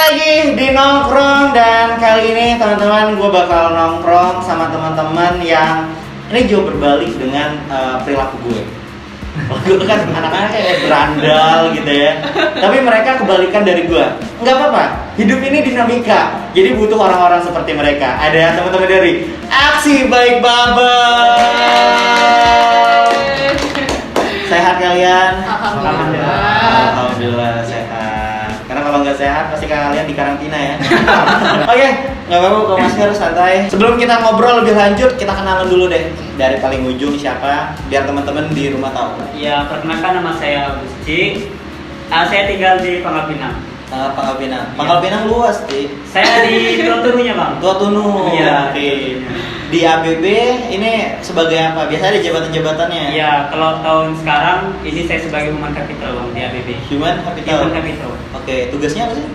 lagi di nongkrong, dan kali ini teman-teman gue bakal nongkrong sama teman-teman yang ini jauh berbalik dengan perilaku gue. Gue kan anak-anak kayak berandal gitu ya, tapi mereka kebalikan dari gue. Nggak apa-apa, hidup ini dinamika, jadi butuh orang-orang seperti mereka. Ada teman-teman dari Aksi Baik Babel. Sehat kalian? Alhamdulillah sehat. Karena kalau nggak sehat pasti kalian di karantina ya. Oke, nggak apa-apa, buka masker, santai. Sebelum kita ngobrol lebih lanjut, kita kenalan dulu deh. Dari paling ujung siapa? Biar teman-teman di rumah tahu. Ya, perkenalkan, nama saya Gusti. Saya tinggal di Pangkal Pinang. Pangkal Pinang. Pangkal Pinang luas sih. Saya di Tua Tununya, Bang. Tua Tunu. Iya. Oke. Di ABB ini sebagai apa? Biasanya ada jabatan-jabatannya. Iya, kalau tahun sekarang ini saya sebagai Human Capital, Bang, di ABB. Human Capital. Human Capital. Oke, tugasnya apa sih?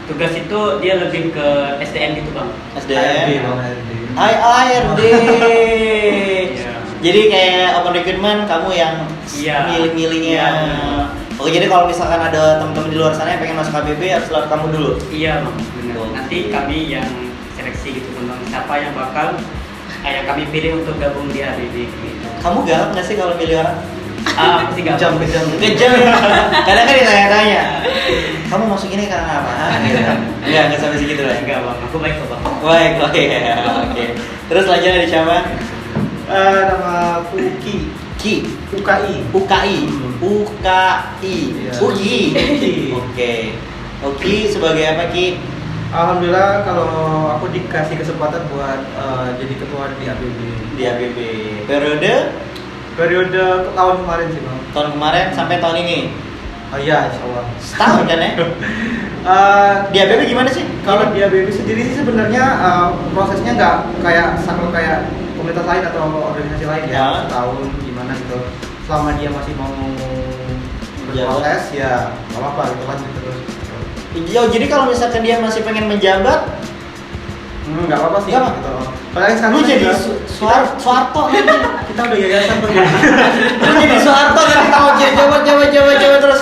Tugas itu dia lebih ke SDM gitu, Bang. SDM. ARD. ARD. Iya. Jadi kayak open recruitment, kamu yang Iya. milih-milihnya. Iya. Oke, jadi kalau misalkan ada teman-teman di luar sana yang pengen masuk ABB harus lewat kamu dulu. Iya, Bang. Benar. Oh. Nanti kami yang seleksi gitu, Bang. Siapa yang bakal yang kami pilih untuk gabung di ABB gitu. Kamu galak nggak sih kalau milih orang? Pasti gabung. Kejam. Kejam. Kadang kan ditanya-tanya. Kamu masuk ini karena apa? Gitu. Enggak sampai segitu lah. Enggak, Bang. Aku baik kok, Bang. Baik, oke. Oke. Terus selanjutnya ada siapa? Nama Uki. Ki. UKI. UKI. UKI. Iya. UKI. Uki. Oke. Uki sebagai apa, Ki? Alhamdulillah kalau aku dikasih kesempatan buat jadi ketua di ABB. Di ABB. Periode Tahun kemarin sih, Bang. tahun kemarin sampai tahun ini. Oh iya, insyaallah. Setahun kan ya? Di ABB gimana sih? Kalau di ABB sendiri sih sebenarnya prosesnya nggak kayak sama kayak komunitas lain atau organisasi lain Ya. ya. Setahun gimana gitu. Selama dia masih mau berproses ya nggak apa-apa gitu kan terus. Jadi kalau misalkan dia masih pengen menjabat, Nggak apa-apa sih. Nggak apa? Gitu. Padahal sekarang lu kan jadi juga Soeharto kan? kita udah yayasan tuh. Lu jadi Soeharto kan kita mau jabat terus.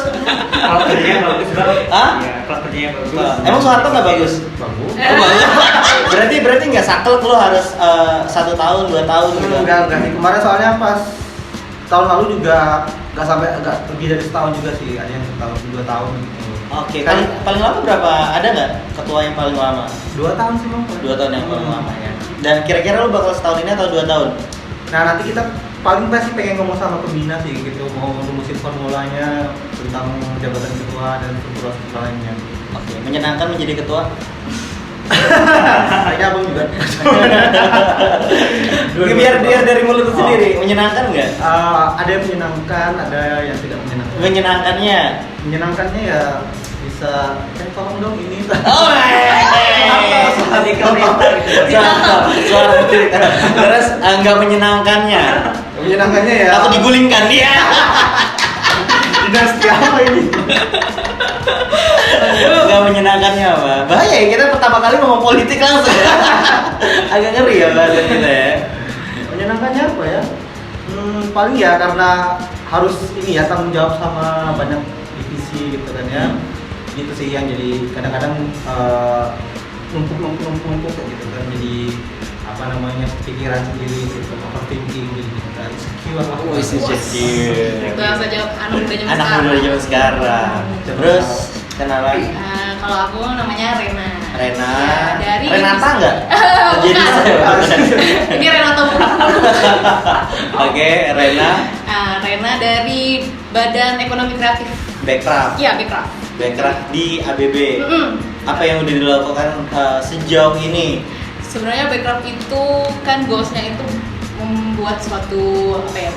Kalau kerjanya bagus, Bang. Hah? Iya, kalau kerjanya bagus. Emang Soeharto nggak bagus? Bagus. Oh, bagus. berarti nggak saklek lu harus 1 tahun 2 tahun gitu. Enggak sih. Kemarin soalnya pas tahun lalu juga nggak sampai agak lebih dari setahun juga sih. Ada yang setahun 2 tahun gitu. Oke, paling lama berapa? Ada nggak ketua yang paling lama? 2 tahun sih, Bang. 2 tahun yang paling lama ya. Dan kira-kira lu bakal setahun ini atau 2 tahun? Nah, nanti kita paling pasti pengen ngomong sama pembina sih gitu, mau rumusin formulanya tentang jabatan ketua dan struktur lainnya. Oke, menyenangkan menjadi ketua? Kayaknya Abang juga. Biar dari mulut lu sendiri, menyenangkan nggak? Ada yang menyenangkan, ada yang tidak menyenangkan. Menyenangkannya? Menyenangkannya ya bisa, tolong dong ini. Oh, Lebih ke mental gitu. suara cerita. Terus nggak menyenangkannya? Menyenangkannya ya. Atau digulingkan dia? Dinasti apa ini? Nggak menyenangkannya apa? Bahaya ya, kita pertama kali ngomong politik langsung ya. Agak ngeri ya bahasa kita ya. Menyenangkannya apa ya? Paling ya karena harus ini ya tanggung jawab sama banyak divisi gitu kan ya. Gitu sih yang jadi kadang-kadang numpuk gitu kan, jadi apa namanya pikiran sendiri gitu, overthinking gitu kan, insecure lah. Oh, insecure. Itu yang saja anak mudanya Anak muda zaman sekarang. Terus kenalan? Kalau aku namanya Rena. Rena. Ya, dari Renata nggak? Bukan. Ini Renata mulu. Oke, Rena. Rena dari Badan Ekonomi Kreatif. Backcraft. Iya, Backcraft. Backcraft di ABB. Mm-mm. Apa yang udah dilakukan sejauh ini? Sebenarnya Backcraft itu kan goalsnya itu membuat suatu apa ya,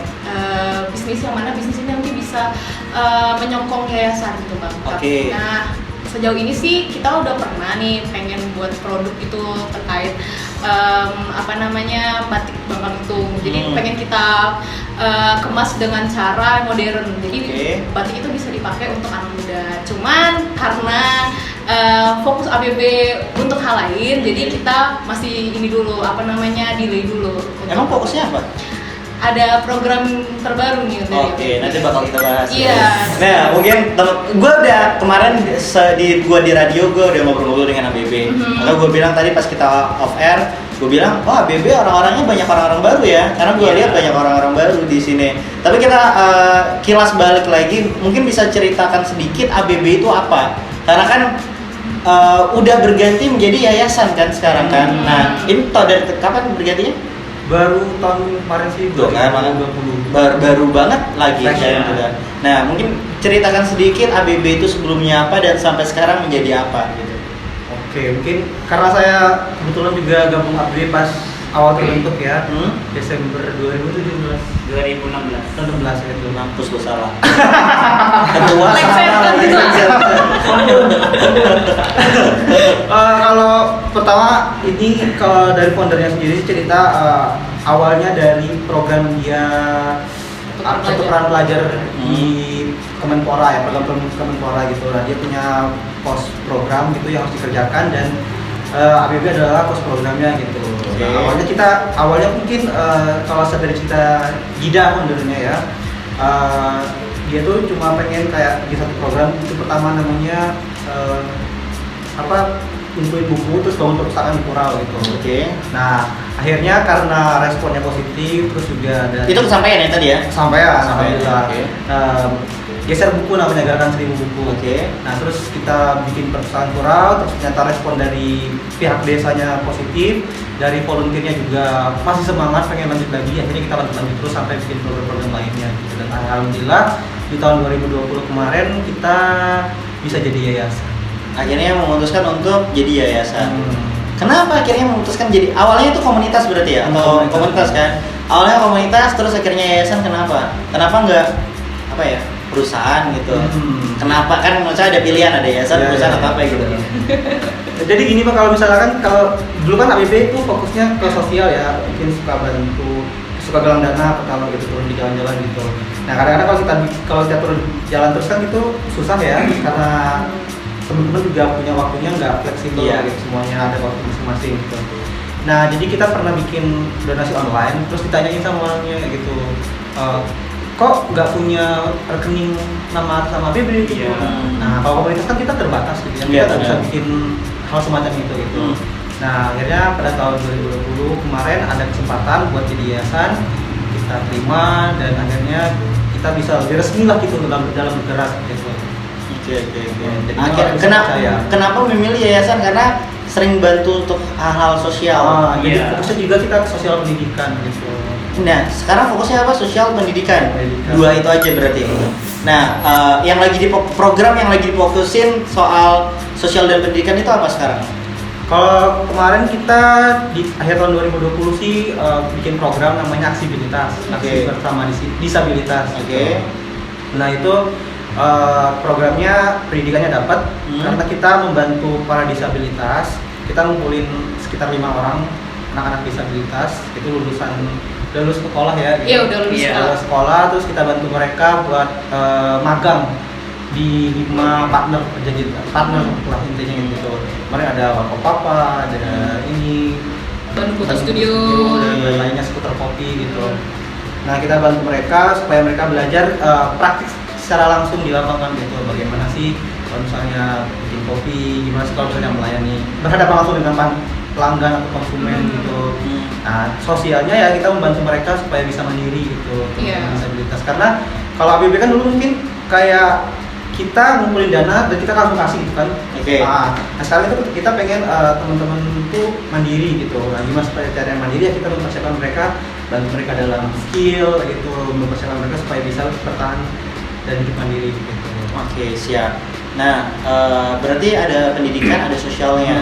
bisnis yang mana bisnis ini nanti bisa menyokong yayasan gitu, Bang. Oke. Nah, sejauh ini sih kita udah pernah nih pengen buat produk itu terkait apa namanya batik Bangkal itu. Jadi pengen kita kemas dengan cara modern. Jadi batik itu bisa dipakai untuk anak muda. Cuman karena fokus ABB untuk hal lain, jadi kita masih ini dulu apa namanya delay dulu. Emang fokusnya apa? ada program terbaru nih dari Oke, nanti bakal kita bahas. Iya. Nah, mungkin gue udah kemarin di radio gue udah ngobrol-ngobrol dengan ABB. Maka gue bilang tadi pas kita off air, gue bilang, oh ABB orang-orangnya banyak orang-orang baru ya, karena gue lihat banyak orang-orang baru di sini. Tapi kita kilas balik lagi, mungkin bisa ceritakan sedikit ABB itu apa? Karena kan udah berganti menjadi yayasan kan sekarang kan. Nah, ini tau dari kapan bergantinya? Baru tahun kemarin sih, Tuh kan, 2020. baru banget lagi Fresh, kayak ya. gitu kan. Nah, mungkin ceritakan sedikit ABB itu sebelumnya apa dan sampai sekarang menjadi apa gitu. Oke, mungkin karena saya kebetulan juga gabung ABB pas awal terbentuk ya, Desember 2017, 2016. gitu. Mampus lu salah. Ketua Like salah. Kalau pertama ini kalau dari foundernya sendiri sih cerita awalnya dari program dia satu peran pelajar di Kemenpora ya, program Kemenpora gitu. Nah, dia punya pos program gitu yang harus dikerjakan dan ABB adalah pos programnya gitu. Oke. Nah, awalnya mungkin kalau saya dari cerita Gida foundernya ya, dia tuh cuma pengen kayak di satu program itu pertama namanya ngumpulin buku terus bangun perpustakaan di Kurau gitu. Oke. Nah, akhirnya karena responnya positif terus juga ada Itu kesampaian ya tadi ya? sampai alhamdulillah. Oke. Geser buku namanya Gerakan 1000 Buku. Oke. Nah, terus kita bikin perpustakaan Kurau, terus ternyata respon dari pihak desanya positif, dari volunteernya juga masih semangat pengen lanjut lagi. Akhirnya kita lanjut terus sampai bikin program-program lainnya gitu. Dan alhamdulillah di tahun 2020 kemarin kita bisa jadi yayasan. Akhirnya memutuskan untuk jadi yayasan. Kenapa akhirnya memutuskan jadi? Awalnya itu komunitas berarti ya? Atau komunitas kan? Awalnya komunitas, terus akhirnya yayasan. Kenapa? Kenapa nggak apa ya? Perusahaan gitu. Kenapa kan menurut saya ada pilihan, ada yayasan, perusahaan atau apa gitu. Jadi gini Pak, kalau misalkan kalau dulu kan ABB itu fokusnya ke sosial ya, mungkin suka bantu, suka galang dana pertama gitu, turun di jalan-jalan gitu. Nah, kadang-kadang kalau kita turun jalan terus kan itu susah ya, karena teman-teman juga punya waktunya nggak fleksibel gitu, semuanya ada waktu masing-masing gitu. Nah, jadi kita pernah bikin donasi online, terus ditanyain sama orangnya gitu, kok nggak punya rekening nama ABB gitu. Iya. Nah, kalau komunitas kan kita terbatas gitu ya, kita nggak bisa bikin hal semacam itu gitu. Nah, akhirnya pada tahun 2020 kemarin ada kesempatan buat jadi yayasan, kita terima dan akhirnya kita bisa lebih resmi lah gitu dalam bergerak gitu. Oke. Jadi Kenapa memilih yayasan? Karena sering bantu untuk hal-hal sosial. Jadi fokusnya juga kita ke sosial pendidikan gitu. Nah, sekarang fokusnya apa? Sosial pendidikan. Pendidikan. Dua itu aja berarti. Nah, yang lagi program yang lagi difokusin soal sosial dan pendidikan itu apa sekarang? Kalau kemarin kita di akhir tahun 2020 sih bikin program namanya Aksibilitas, Aksi Bersama Disabilitas. Oke. Nah, itu programnya pendidikannya dapat karena kita membantu para disabilitas. Kita ngumpulin sekitar 5 orang anak-anak disabilitas itu udah lulus sekolah ya gitu. Iya, udah lulus sekolah, terus kita bantu mereka buat magang di 5 partner lah intinya gitu. Kemarin ada Wakopapa, ada ini Bandung Foto Studio dan lainnya, Skuter Kopi gitu. Nah, kita bantu mereka supaya mereka belajar praktik secara langsung di lapangan gitu, bagaimana sih kalau misalnya bikin kopi, gimana sih kalau misalnya melayani, berhadapan langsung dengan pelanggan atau konsumen gitu. Nah, sosialnya ya kita membantu mereka supaya bisa mandiri gitu, disabilitas. Karena kalau ABB kan dulu mungkin kayak kita ngumpulin dana dan kita langsung kasih gitu kan. Nah, sekarang itu kita pengen teman-teman itu mandiri gitu. Nah, gimana supaya cara yang mandiri ya kita mempersiapkan mereka, bantu mereka dalam skill gitu, mempersiapkan mereka supaya bisa bertahan dan hidup mandiri gitu. Oke, siap. Nah, berarti ada pendidikan, ada sosialnya.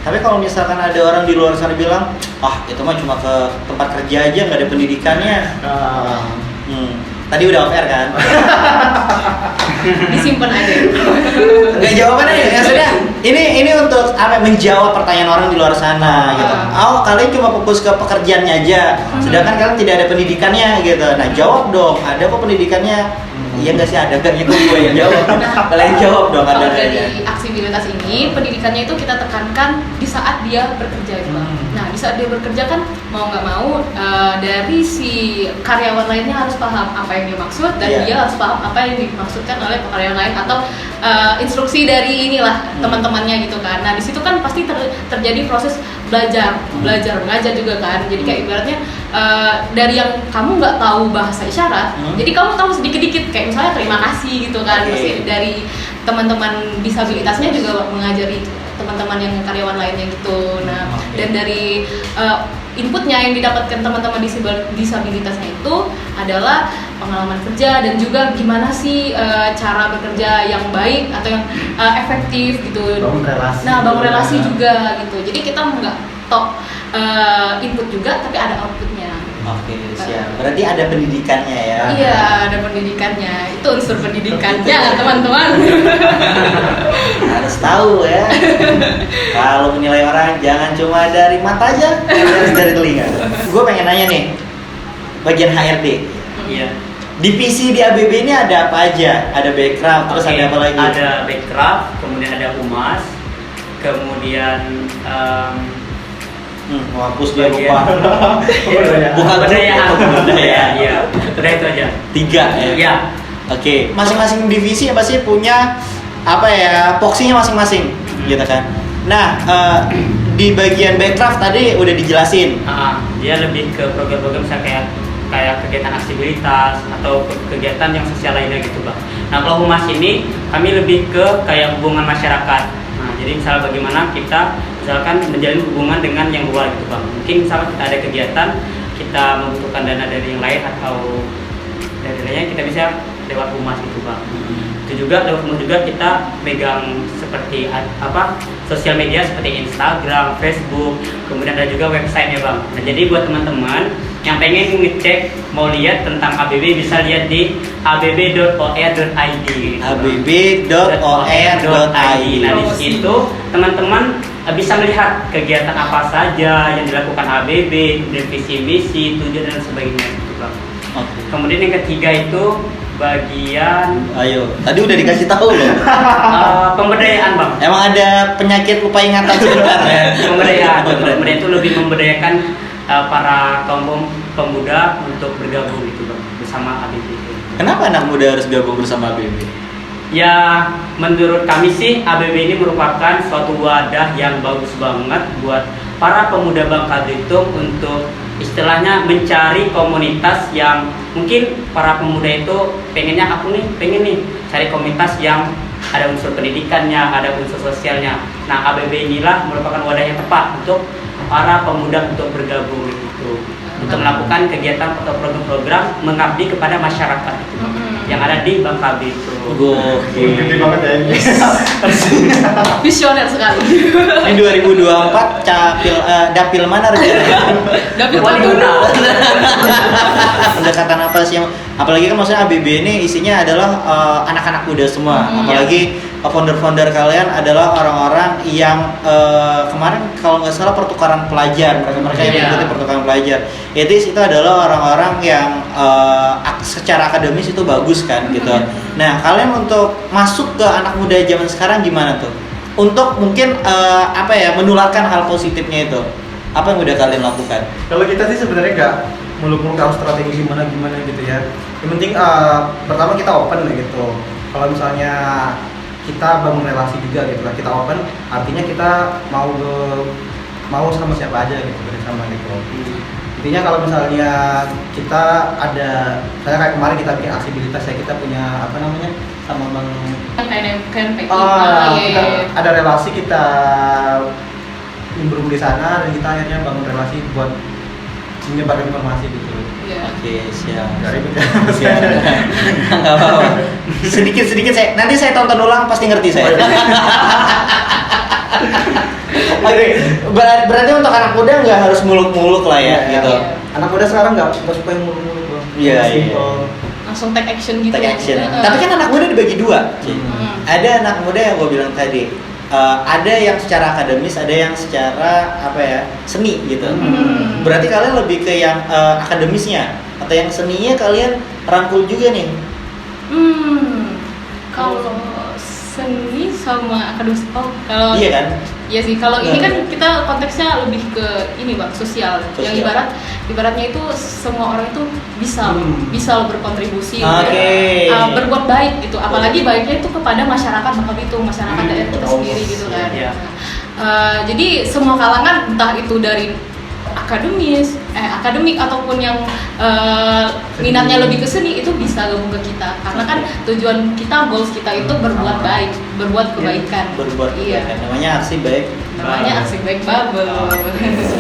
Tapi kalau misalkan ada orang di luar sana bilang, itu mah cuma ke tempat kerja aja, nggak ada pendidikannya. Tadi udah off-air kan? disimpan aja. Enggak, jawabannya ya sudah. Ini untuk menjawab pertanyaan orang di luar sana gitu. Kalian cuma fokus ke pekerjaannya aja, sedangkan kalian tidak ada pendidikannya gitu. Nah, jawab dong, ada kok pendidikannya. Iya nggak sih, ada nggak? Itu gue yang jawab. Kalian jawab dong, ada Kalau nggak? dari aksibilitas ini, pendidikannya itu kita tekankan di saat dia bekerja gitu. Nah, di saat dia bekerja kan mau nggak mau dari si karyawan lainnya harus paham apa yang dia maksud dan Iya. dia harus paham apa yang dimaksudkan oleh karyawan lain atau instruksi dari inilah teman-temannya gitu kan. Nah, di situ kan pasti terjadi proses belajar mengajar juga kan. Jadi kayak ibaratnya dari yang kamu nggak tahu bahasa isyarat, jadi kamu tahu sedikit-dikit kayak misalnya terima kasih gitu kan. Oke. Pasti dari teman-teman disabilitasnya juga mengajari teman-teman yang karyawan lainnya gitu. Nah, Oke. dan dari inputnya yang didapatkan teman-teman disabilitasnya itu adalah pengalaman kerja dan juga gimana sih cara bekerja yang baik atau yang efektif gitu. Bangun relasi. Nah, bangun relasi juga. juga gitu. Jadi kita nggak tok input juga tapi ada outputnya. Oke, siap. Berarti ada pendidikannya ya? Iya, ada pendidikannya. Itu unsur pendidikannya, teman-teman. Harus tahu ya. Kalau menilai orang jangan cuma dari mata aja, harus dari telinga. Gue pengen nanya nih, bagian HRD. Iya. Divisi di ABB ini ada apa aja? Ada background, terus Oke, ada apa lagi? Ada backcraft, kemudian ada humas, kemudian Hapus dia bagian- lupa. Bukan Pemberdayaan. Pemberdayaan. Iya, udah itu aja. 3 ya? Iya. Oke, masing-masing divisi apa sih punya apa ya, poksinya masing-masing gitu kan. Nah, di bagian backcraft tadi udah dijelasin. Dia lebih ke program-program misalnya kayak kegiatan aksibilitas atau kegiatan yang sosial lainnya gitu bang. Nah kalau humas ini kami lebih ke kayak hubungan masyarakat. Nah jadi misalnya bagaimana kita misalkan menjalin hubungan dengan yang luar gitu bang. Mungkin misalnya kita ada kegiatan, kita membutuhkan dana dari yang lain atau dari lainnya kita bisa lewat humas gitu bang. Itu juga lewat humas juga kita megang seperti apa sosial media seperti Instagram, Facebook, kemudian ada juga websitenya bang. Nah jadi buat teman-teman yang pengen ngecek mau lihat tentang ABB bisa lihat di abb.or.id. abb.or.id. Nah di situ teman-teman bisa melihat kegiatan apa saja yang dilakukan ABB, visi misi, tujuan dan sebagainya gitu bang. Oke. Kemudian yang ketiga itu bagian Ayo, tadi udah dikasih tahu loh. pemberdayaan bang. Emang ada penyakit lupa ingatan sebentar ya? Pemberdayaan itu lebih memberdayakan para kaum pemuda untuk bergabung gitu bang bersama ABB itu. Kenapa anak muda harus gabung bersama ABB? Ya menurut kami sih ABB ini merupakan suatu wadah yang bagus banget buat para pemuda Bangka Belitung untuk istilahnya mencari komunitas yang mungkin para pemuda itu pengen nih cari komunitas yang ada unsur pendidikannya, ada unsur sosialnya. Nah ABB inilah merupakan wadah yang tepat untuk para pemuda untuk bergabung gitu, untuk melakukan kegiatan atau program-program mengabdi kepada masyarakat gitu, yang ada di Bangka Belitung. Gede banget ya ini. Visioner sekali. Ini 2024 dapil mana rencananya? Dapil Wali Madura. Pendekatan apa sih yang, apalagi kan maksudnya ABB ini isinya adalah anak-anak muda semua, apalagi founder-founder kalian adalah orang-orang yang kemarin kalau nggak salah pertukaran pelajar, mereka yang mengikuti pertukaran pelajar. Itu adalah orang-orang yang secara akademis itu bagus kan gitu. Nah kalian untuk masuk ke anak muda zaman sekarang gimana tuh? Untuk mungkin menularkan hal positifnya itu, apa yang udah kalian lakukan? Kalau kita sih sebenarnya nggak muluk-muluk harus strategi gimana gitu ya. Yang penting pertama kita open gitu. Kalau misalnya kita bangun relasi juga gitu lah, kita open, artinya kita mau sama siapa aja gitu, bersama gitu. Intinya kalau misalnya kita ada, saya kayak kemarin kita bikin aksibilitas ya, kita punya apa namanya sama bang KNPI. kita ada relasi, kita nimbrung di sana dan kita akhirnya bangun relasi buat menyebarkan informasi gitu. Iya. Oke, siap. Dari Siap. Nggak apa-apa. Sedikit nanti saya tonton ulang pasti ngerti saya. Oke, berarti untuk anak muda nggak harus muluk-muluk lah ya, gitu. Iya. Anak muda sekarang nggak suka yang muluk-muluk bang. Iya, iya. Simple. Langsung take action gitu. Take action. Heeh. Tapi kan anak muda dibagi dua. Ci. Hmm. Ada anak muda yang gue bilang tadi, ada yang secara akademis, ada yang secara seni gitu. Berarti kalian lebih ke yang akademisnya atau yang seninya kalian rangkul juga nih? Kalau seni sama akademis, kalau Iya kan? iya sih, kalau ini Nah. kan kita konteksnya lebih ke ini bang, sosial. Yang Sosial. ibaratnya itu semua orang itu bisa loh berkontribusi, Oke. berbuat baik gitu. Apalagi baiknya itu kepada masyarakat Bangka-Belitung, masyarakat daerah kita Oh, sendiri gitu kan. iya. Jadi semua kalangan, entah itu dari akademik ataupun yang minatnya lebih ke seni, itu bisa gabung ke kita, karena kan tujuan kita, goals kita itu berbuat baik, berbuat kebaikan. Berbuat Iya. kebaikan. Namanya aksi baik. Namanya aksi baik bubble.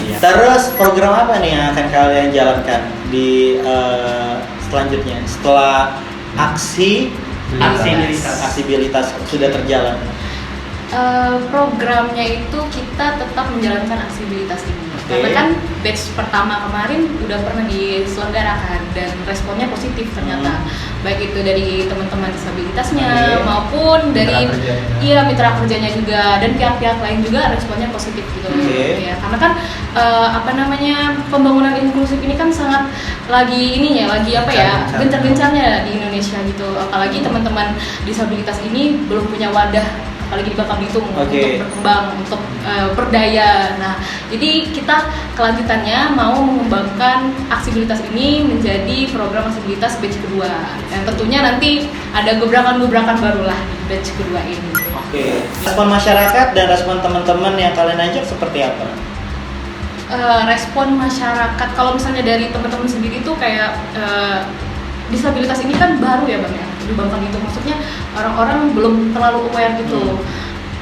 Iya. Terus program apa nih yang akan kalian jalankan di selanjutnya setelah aksibilitas sudah terjalan? Programnya itu kita tetap menjalankan aksibilitas ini. Oke. Karena kan batch pertama kemarin udah pernah diselenggarakan dan responnya positif ternyata. Baik itu dari teman-teman disabilitasnya Oke. maupun dari Mitra kerjanya. mitra kerjanya juga, dan pihak-pihak lain juga responnya positif gitu. Oke. Ya, karena kan pembangunan inklusif ini kan sangat lagi gencar-gencarnya di Indonesia gitu. Apalagi teman-teman disabilitas ini belum punya wadah, apalagi di Bangka-Belitung, Oke. untuk berkembang, untuk berdaya. Nah, jadi kita kelanjutannya mau mengembangkan aksibilitas ini menjadi program aksibilitas batch kedua. Dan tentunya nanti ada gebrakan-gebrakan baru lah di batch kedua ini. Oke. Respon masyarakat dan respon teman-teman yang kalian ajak seperti apa? Respon masyarakat, kalau misalnya dari teman-teman sendiri tuh kayak disabilitas ini kan baru ya bang ya di Bangka-Belitung, maksudnya orang-orang belum terlalu aware gitu,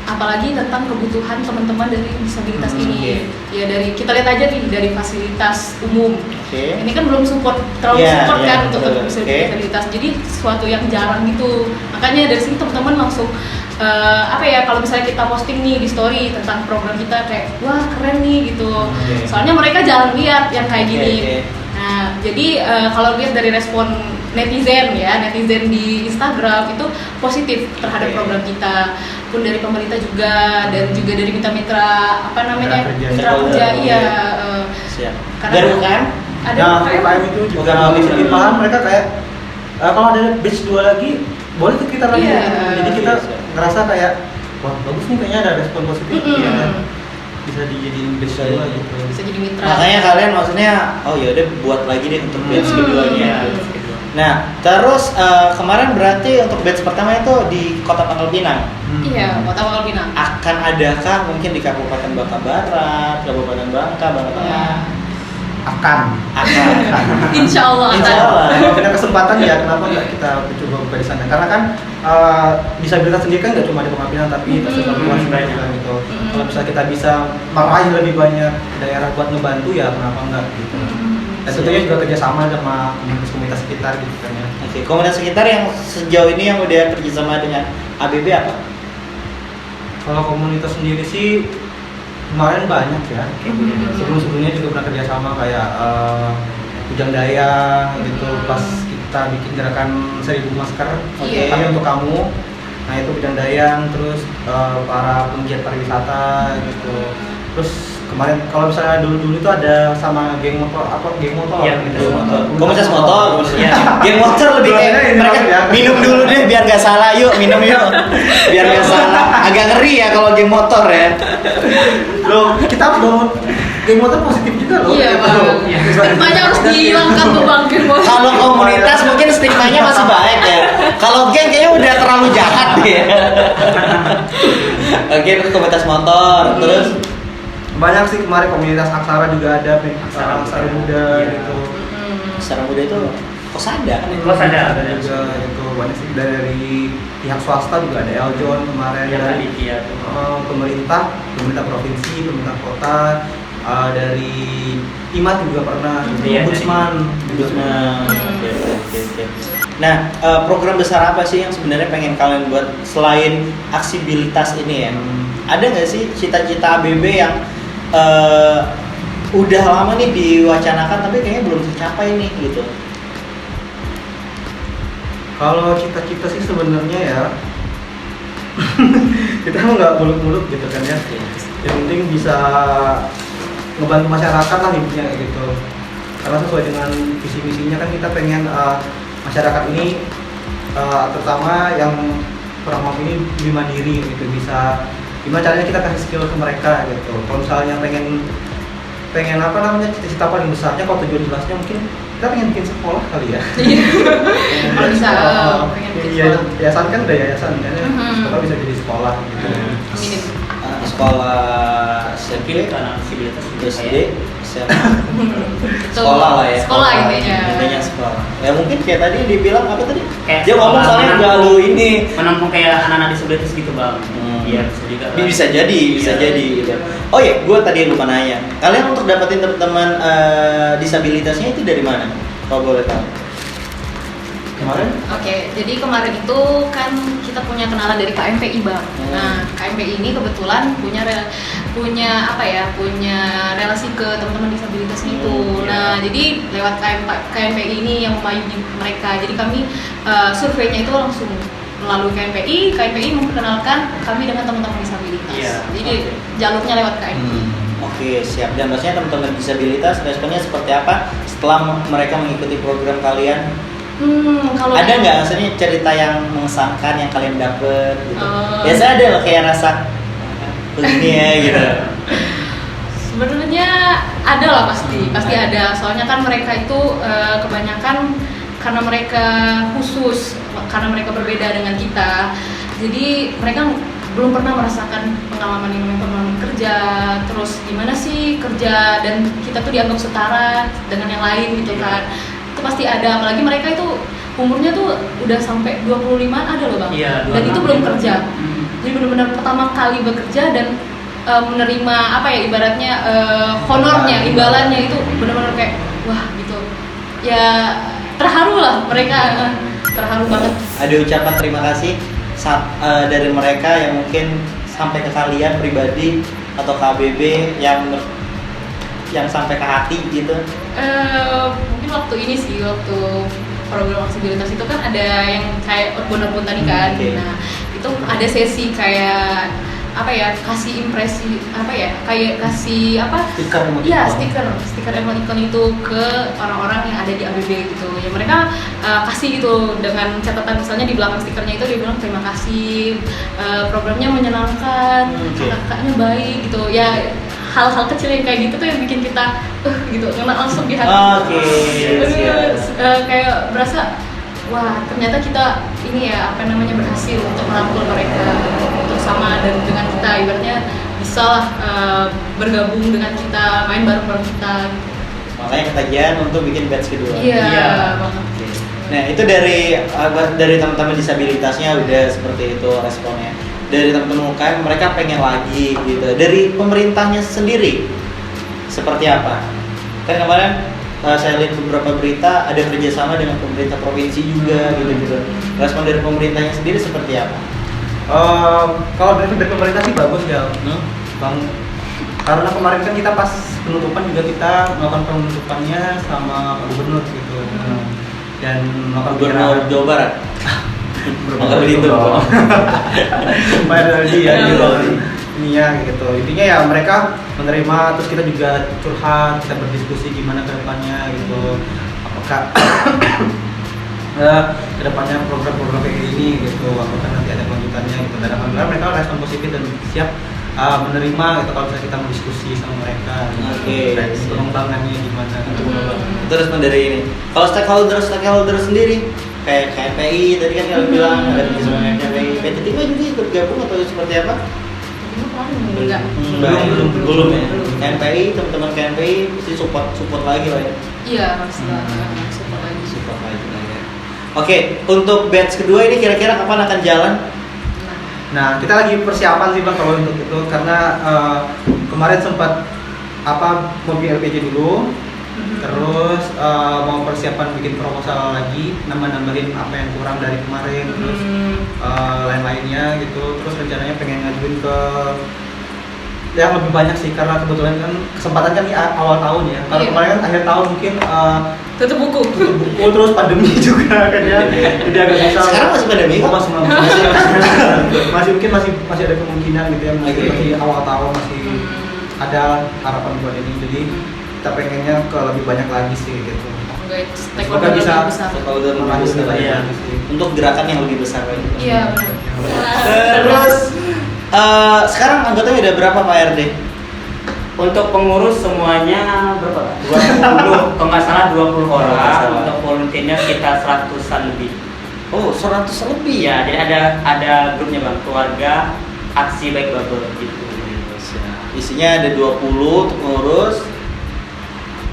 apalagi tentang kebutuhan teman-teman dari disabilitas ini. Ya dari kita lihat aja nih dari fasilitas umum, Oke. ini kan belum terlalu Iya, support iya, kan untuk betul. disabilitas, jadi sesuatu yang jarang gitu. Makanya dari sini teman-teman langsung kalau misalnya kita posting nih di story tentang program kita, kayak wah keren nih gitu. Oke. Soalnya mereka jarang lihat yang kayak Oke, gini. oke. Nah, jadi kalau lihat dari respon netizen di Instagram itu positif terhadap Oke. program kita, pun dari pemerintah juga, dan juga dari mitra Mitra kerja, iya. Siap. Karena Dari UKM? ada Nah, UKM. UKM itu juga UKM. lebih paham, mereka kayak kalau ada batch 2 lagi boleh ke kita lagi. Iya. Jadi kita Iya. ngerasa kayak wah bagus nih, kayaknya ada respon positif. Mm-mm. Ya. Bisa dijadiin batch 2 gitu. Bisa jadi mitra. Makanya kalian maksudnya, oh yaudah buat lagi deh untuk batch Hmm. keduanya. Nah, terus kemarin berarti untuk batch pertama itu di Kota Pangkal Pinang. Iya, Kota Pangkal Pinang. Akan adakah mungkin di Kabupaten Bangka Barat, Kabupaten Bangka, Bangka Tengah? Akan. Insya Allah. Insya Allah. Kalau ada kesempatan ya kenapa nggak kita coba buka di sana? Karena kan disabilitas sendiri kan nggak cuma di Pengabdian, tapi tersebar luas banyak. juga gitu. Mm. Kalau bisa kita bisa meraih lebih banyak daerah buat ngebantu ya kenapa enggak gitu. Dan tentunya juga kerjasama sama komunitas sekitar gitu kan ya. Oke, komunitas sekitar yang sejauh ini yang udah kerjasama dengan ABB apa? Kalau komunitas sendiri sih kemarin banyak ya. Sebelum-sebelumnya juga pernah kerjasama kayak Ujang Daya gitu, pas kita bikin gerakan 1000 masker Iya. kami untuk kamu. Nah itu Ujang Dayang, terus para penggiat pariwisata gitu. Terus kemarin kalau misalnya dulu itu ada sama geng motor Iya, gitu. Komunitas motor. Iya. Geng motor lebih kayak Ini mereka ya. minum dulu deh biar gak salah, yuk minum yuk. Biar gak salah. Agak ngeri ya kalau geng motor ya. Loh, kita harus bangun geng motor positif juga loh. Iya, gitu. Bang. Stigmanya harus dihilangkan tuh Bang, geng motor. Kalau komunitas mungkin stigmanya masih baik ya. Kalau geng kayaknya udah terlalu jahat deh. Oke, itu komunitas motor. Terus Banyak sih kemarin komunitas Aksara juga ada, Aksara Muda Iya. gitu. secara muda itu Kosada kan itu. Kosada. Ada juga itu banyak sih dari pihak swasta juga ada Eljon kemarin Yang dari tadi dia tuh. pemerintah provinsi, pemerintah kota, dari IMAT juga pernah, Iya, Ombudsman. Oke. Nah, program besar apa sih yang sebenarnya pengen kalian buat selain aksibilitas ini ya? Ada nggak sih cita-cita ABB yang udah lama nih diwacanakan tapi kayaknya belum tercapai nih gitu? Kalau cita-cita sih sebenarnya ya kita mah nggak muluk-muluk gitu kan ya. Yang penting bisa ngebantu masyarakat lah intinya kayak gitu. Karena sesuai dengan visi misinya kan kita pengen masyarakat ini terutama yang kurang mampu ini lebih mandiri gitu, bisa gimana caranya kita kasih skill ke mereka gitu. Kalau misalnya pengen apa namanya cita-cita paling besarnya, kalau tujuan jelasnya mungkin kita pengen bikin sekolah kali ya. Kalau bisa pengen bikin Iya, sekolah. yayasan kan udah yayasan kan ya, kita bisa jadi sekolah gitu. Aminin. Sekolah Mungkin SMP, karena disabilitas juga SD, kayak SMA, Itu sekolah lah ya. Sekolah intinya. Intinya sekolah. Ya mungkin kayak tadi dibilang apa tadi? kayak Dia ngomong sekolah soalnya menampung- udah lu ini. menampung kayak anak-anak disabilitas gitu bang. Biar bisa juga kan. Bisa jadi Iya. gitu. Oh iya, gue tadi lupa nanya. Kalian untuk dapetin teman-teman disabilitasnya itu dari mana? Kalau boleh tahu. Kemarin Oke, jadi kemarin itu kan kita punya kenalan dari KMPI bang. Nah, KMPI ini kebetulan punya apa ya, punya relasi ke teman-teman disabilitasnya itu. Iya. Nah, jadi lewat KMPI ini yang memayungi mereka. Jadi kami surveinya itu langsung melalui KMPI memperkenalkan kami dengan teman-teman disabilitas. Iya, Jadi oke. jalurnya lewat KMPI. Oke, siap. Dan maksudnya teman-teman disabilitas responnya seperti apa setelah mereka mengikuti program kalian? Kalau Ada nggak maksudnya cerita yang mengesankan yang kalian dapet gitu? Oh. Biasanya ada loh kayak rasa begini ya gitu. Sebenarnya ada lah pasti ada. Soalnya kan mereka itu kebanyakan karena mereka khusus, karena mereka berbeda dengan kita. Jadi mereka belum pernah merasakan pengalaman yang namanya pengalaman kerja. Terus gimana sih kerja dan kita tuh dianggap setara dengan yang lain gitu kan. Itu pasti ada. Apalagi mereka itu umurnya tuh udah sampai 25-an ada loh bang. Iya, Dan itu 26. belum kerja. Hmm. Jadi benar-benar pertama kali bekerja dan menerima apa ya ibaratnya honornya, imbalannya itu benar-benar kayak wah gitu. Ya terharu lah mereka, terharu banget. Ada ucapan terima kasih dari mereka yang mungkin sampai ke kalian pribadi atau KBB yang sampai ke hati gitu. Mungkin waktu ini sih, waktu program aksesibilitas itu kan ada yang kayak outbound tadi kan. Oke. Nah itu ada sesi kayak apa ya, kasih impresi apa ya, kayak kasih apa, stiker emoticon. iya stiker emoticon itu ke orang-orang yang ada di ABB gitu ya. Mereka kasih gitu dengan catatan, misalnya di belakang stikernya itu dia bilang terima kasih, programnya menyenangkan, Oke. kakaknya baik gitu ya. Hal-hal kecil yang kayak gitu tuh yang bikin kita gitu kena langsung di hati. Oke, Terus, siap. kayak berasa wah ternyata kita ini ya apa namanya berhasil untuk merangkul mereka untuk sama dan dengan kita, ibaratnya bisa lah bergabung dengan kita, main bareng-bareng kita. Makanya ketagihan untuk bikin batch kedua. Iya Iya. banget. Oke. Nah itu dari teman-teman disabilitasnya udah seperti itu responnya. Dari teman-teman UKM mereka pengen lagi gitu. Dari pemerintahnya sendiri seperti apa? Kan kemarin saya lihat beberapa berita ada kerjasama dengan pemerintah provinsi juga gitu. Respon dari pemerintahnya sendiri seperti apa? Kalau dari pemerintah sih bagus ya, Bang. Karena kemarin kan kita pas penutupan juga kita melakukan penutupannya sama Pak Gubernur gitu. Dan melakukan Gubernur Jawa Barat. Maka begitu. Bayar dari dia Ya. gitu. Ininya gitu. Intinya ya mereka menerima, terus kita juga curhat, kita berdiskusi gimana ke depannya gitu. Apakah ke depannya program-program kayak gini gitu, apakah nanti ada kelanjutannya gitu. Dan alhamdulillah mereka respon positif dan siap menerima gitu kalau misalnya kita mau diskusi sama mereka gitu. Oke. Pengembangannya gimana gitu. Terus dari ini. Kalau stakeholder sendiri kayak KPI tadi kan kalian bilang ada kerjasama dengan KPI. PT3 juga ikut gabung atau seperti apa? Enggak. Belum ya. KPI, teman-teman KPI pasti support lagi lah ya. Iya pasti lah, support lagi. Support lagi lah ya. Oke, untuk batch kedua ini kira-kira kapan akan jalan? Nah, kita lagi persiapan sih Bang kalau untuk itu, karena kemarin sempat mau bikin LPG dulu, terus mau persiapan bikin proposal lagi, nambahin apa yang kurang dari kemarin, terus lain-lainnya gitu. Terus rencananya pengen ngajuin ke yang lebih banyak sih, karena kebetulan kan kesempatan kan di awal tahun ya. Kalau Iya. kemarin kan akhir tahun mungkin Tutup buku. tutup buku, terus pandemi juga kan ya. Jadi agak susah. Sekarang masih pandemi Oh, kok? masih mungkin masih ada kemungkinan gitu ya, mungkin Oke. masih awal tahun masih ada harapan buat ini. Jadi kita pengennya ke lebih banyak lagi sih gitu. sebagai Semoga stakeholder bisa yang besar. Stakeholder lebih besar ya. Iya. Untuk gerakan yang lebih besar lagi. Iya benar. Terus sekarang anggotanya udah berapa Pak RD? Untuk pengurus semuanya berapa? 20, kalau nggak salah 20 nggak orang. salah. Untuk volunteernya sekitar 100-an lebih. Oh, 100 lebih. Iya, jadi ada grupnya bang, keluarga aksi baik bubble gitu. Isinya ada 20 untuk pengurus.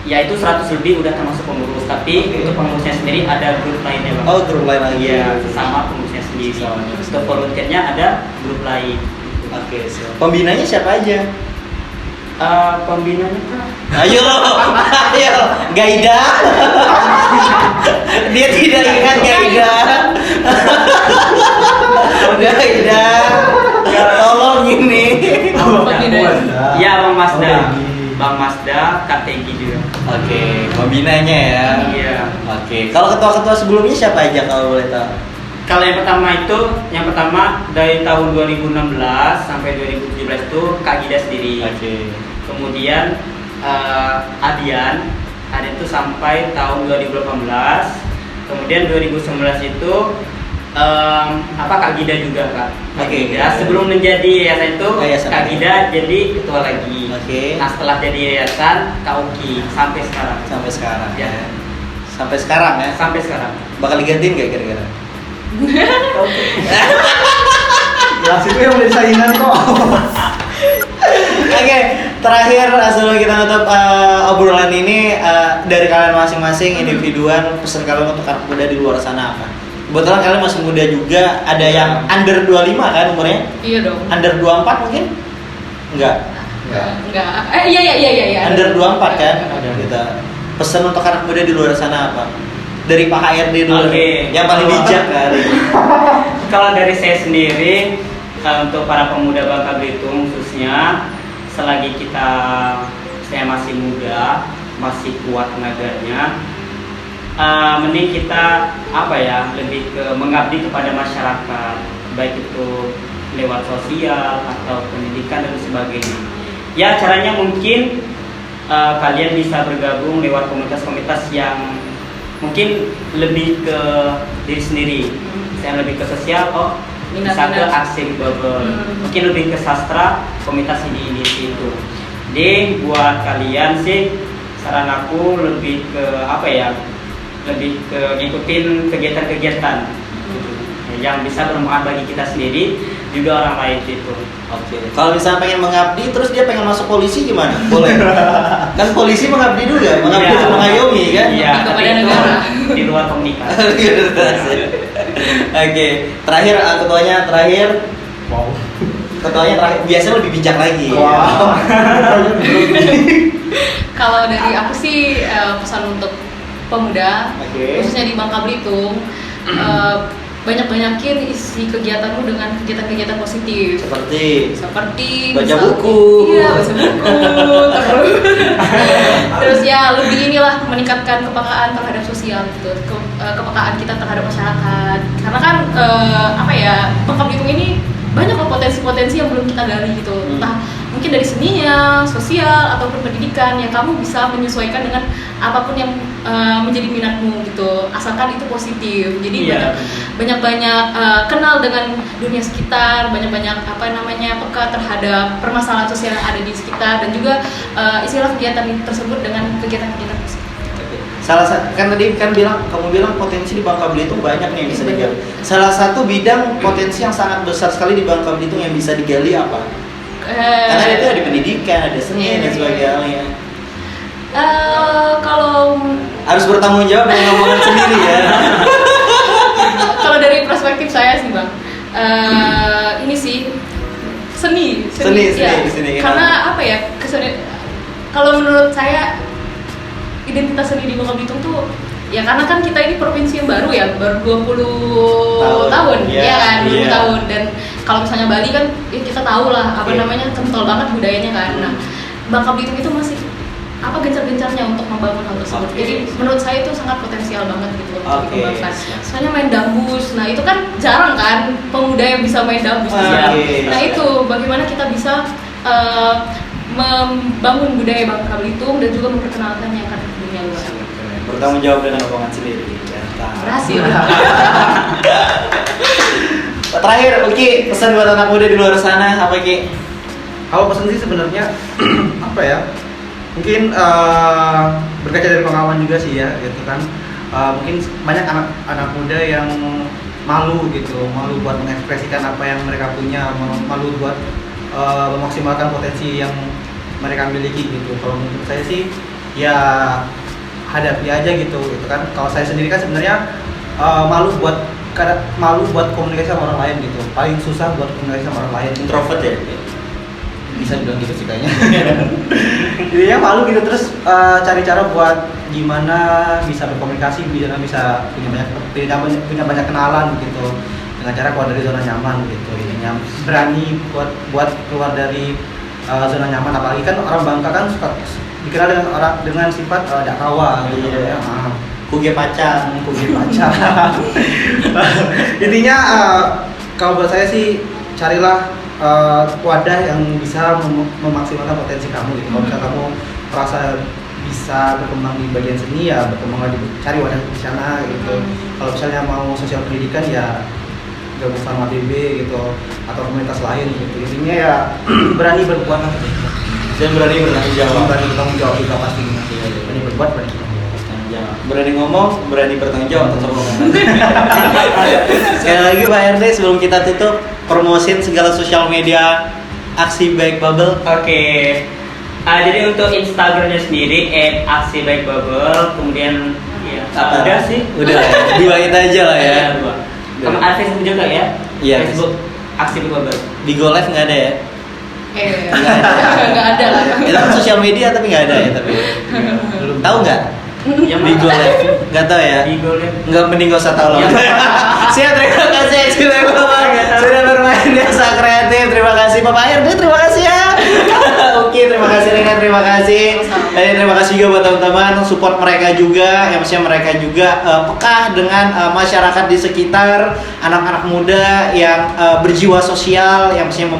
Ya itu 100 lebih udah termasuk pengurus, tapi Oke. untuk pengurusnya sendiri ada grup lainnya bang. Oh, grup lain lagi. Iya, sesama pengurusnya sendiri. Sama. Untuk volunteernya ada grup lain. Oke, siap. Pembinanya siapa aja? Pembinanya kan? Ayo, ayo, Gaida. Dia tidak ingat Gaida. Gaida. Tolong ini. Iya bang Masda, Oh, Tegi. bang Masda, Kak Tegi juga. Oke, pembinanya ya. Iya. Oke, kalau ketua-ketua sebelumnya siapa aja kalau boleh tahu? Kalau yang pertama dari tahun 2016 sampai 2017 itu Kak Gida sendiri. Oke. Kemudian Adian itu sampai tahun 2018. Kemudian 2019 itu Kak Gida juga Kak. Kak Oke. Gida sebelum menjadi yayasan itu Yayasan. Kak Gida jadi ketua lagi. Oke. Nah setelah jadi yayasan Kak Uki sampai sekarang. Sampai sekarang. Ya. Sampai sekarang ya. Sampai sekarang. Bakal digantiin nggak kira-kira? Jelas itu yang menjadi saingan kok. Oke, terakhir sebelum kita nutup obrolan ini dari kalian masing-masing individuan pesan kalian untuk anak muda di luar sana apa? Kebetulan kalian masih muda juga, ada yang under 25 kan umurnya? Iya dong. Under 24 mungkin? Enggak. Enggak. Iya. Under 24 kan? Ada. Gitu. Pesan untuk anak muda di luar sana apa? Dari Pak HRD dulu. Oke. Yang paling bijak kali. Kalau dari saya sendiri, untuk para pemuda Bangka Belitung khususnya, selagi saya masih muda, masih kuat tenaganya, mending kita lebih ke mengabdi kepada masyarakat, baik itu lewat sosial atau pendidikan dan sebagainya. Ya caranya mungkin kalian bisa bergabung lewat komunitas-komunitas yang mungkin lebih ke diri sendiri, saya lebih ke sosial, bisa ke Minat-minat. aksi bubble, mungkin lebih ke sastra, komunitas ini itu. Jadi buat kalian sih saran aku lebih ke lebih ke ngikutin kegiatan-kegiatan yang bisa bermanfaat bagi kita sendiri juga orang lain itu. Oke. Kalau misalnya pengen mengabdi terus dia pengen masuk polisi gimana? Boleh. Kan polisi mengabdi juga, mengabdi Iya. untuk mengayomi kan? Iya, Kepada tapi itu negara. di luar komunikasi. Oke, terakhir terakhir Wow. ketuanya terakhir biasanya lebih bijak lagi. Wow. Kalau dari aku sih pesan untuk pemuda, Oke. khususnya di Bangka Belitung, banyak-banyakin isi kegiatanmu dengan kegiatan-kegiatan positif. Seperti baca misal- buku. Iya, baca buku. Terus ya lebih inilah meningkatkan kepekaan terhadap sosial gitu, kepekaan kita terhadap masyarakat. Karena kan Bangka Belitung ini banyak loh potensi-potensi yang belum kita gali gitu. Entah mungkin dari seninya, sosial ataupun pendidikan yang kamu bisa menyesuaikan dengan apapun yang menjadi minatmu gitu. Asalkan itu positif. Jadi Iya. banyak-banyak kenal dengan dunia sekitar, banyak-banyak peka terhadap permasalahan sosial yang ada di sekitar, dan juga isilah kegiatan tersebut dengan kegiatan-kegiatan positif. Salah satu kan tadi kamu bilang potensi di Bangka Belitung banyak nih yang bisa Banyak. digali. Salah satu bidang potensi yang sangat besar sekali di Bangka Belitung yang bisa digali apa? Karena itu ada pendidikan, ada seni dan sebagainya. Kalau Harus bertanggung jawab dengan omongan sendiri ya. kalau dari perspektif saya sih bang, ini sih seni, Seni, ya. seni, Karena kalau menurut saya identitas seni di Bangka Belitung tuh ya karena kan kita ini provinsi yang baru ya, baru 20 tahun, Iya, ya kan, 20 iya. tahun. Dan kalau misalnya Bali kan ya kita tahu lah Iya. kental banget budayanya kan. Nah, Bangka Belitung itu masih gencar-gencarnya untuk membangun hal tersebut. Oke. Jadi menurut saya itu sangat potensial banget gitu untuk Oke. dikembangkan. Soalnya main dambus, nah itu kan jarang kan pemuda yang bisa main dambus. Oke. Nah itu bagaimana kita bisa membangun budaya Bangka Belitung dan juga memperkenalkannya kan ke dunia luar. bertanggung jawab dengan omongan sendiri. Ya, Berhasil. Terakhir, Uki, pesan buat anak muda di luar sana apa Ki? Kalau pesan sih sebenarnya apa ya? Mungkin berkaca dari pengalaman juga sih ya, gitu kan. Mungkin banyak anak muda yang malu gitu, malu buat mengekspresikan apa yang mereka punya, malu buat memaksimalkan potensi yang mereka miliki gitu. Kalau menurut saya sih ya hadapi aja gitu kan. Kalau saya sendiri kan sebenarnya malu buat komunikasi sama orang lain gitu. Paling susah buat komunikasi sama orang lain. Introvert ya? Bisa dibilang gitu sih kayaknya. Jadinya malu gitu, terus cari cara buat gimana bisa berkomunikasi, bisa punya banyak kenalan gitu, dengan cara keluar dari zona nyaman gitu. Intinya berani buat keluar dari zona nyaman, apalagi kan orang Bangka kan suka dikenal dengan sifat dakawa gitu ya. Kuge pacar. Intinya kalau buat saya sih carilah wadah yang bisa memaksimalkan potensi kamu gitu. Kalau misalnya kamu merasa bisa berkembang di bagian seni ya berkembang cari wadah di sana gitu. Kalau misalnya mau sosial pendidikan ya gabung sama BB gitu atau komunitas lain gitu. Intinya ya berani berbuat lah gitu. Dan berani bertanggung jawab. Berani bertanggung jawab juga pasti. Berani berbuat, berani bertanggung jawab. Berani ngomong, berani bertanggung jawab atas omongan. Sekali lagi Pak RD sebelum kita tutup, promosin segala sosial media Aksi Baik Bubble. Oke. Jadi untuk Instagramnya sendiri @aksibaikbubble, kemudian ya Apa? udah sih. Udah, dua itu aja lah ya. Dua. Sama ada Facebook juga ya? Iya. Facebook Aksi Baik Bubble. Di Go Live nggak ada ya? Nggak ada lah. Itu kan sosial media tapi nggak ada ya tapi. Belum Tahu nggak? Yang Di mana? Go Live nggak tahu ya? Di Go Live. Nggak, mending gak usah tahu lah. Siap, terima kasih Aksi Baik Bubble sudah bermain di Asa Kreatif. Terima kasih Bapak RD, terima kasih ya. Oke, terima kasih Rina, terima kasih. Dan terima kasih juga buat teman-teman support mereka juga, yang maksudnya mereka juga peka dengan masyarakat di sekitar, anak-anak muda yang berjiwa sosial, yang maksudnya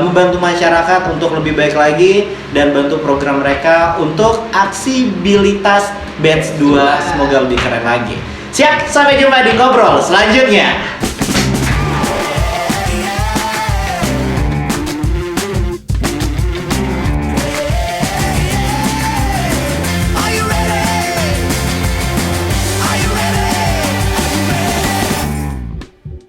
membantu masyarakat untuk lebih baik lagi dan bantu program mereka untuk aksibilitas batch 2 semoga lebih keren lagi. Siap, sampai jumpa di ngobrol selanjutnya.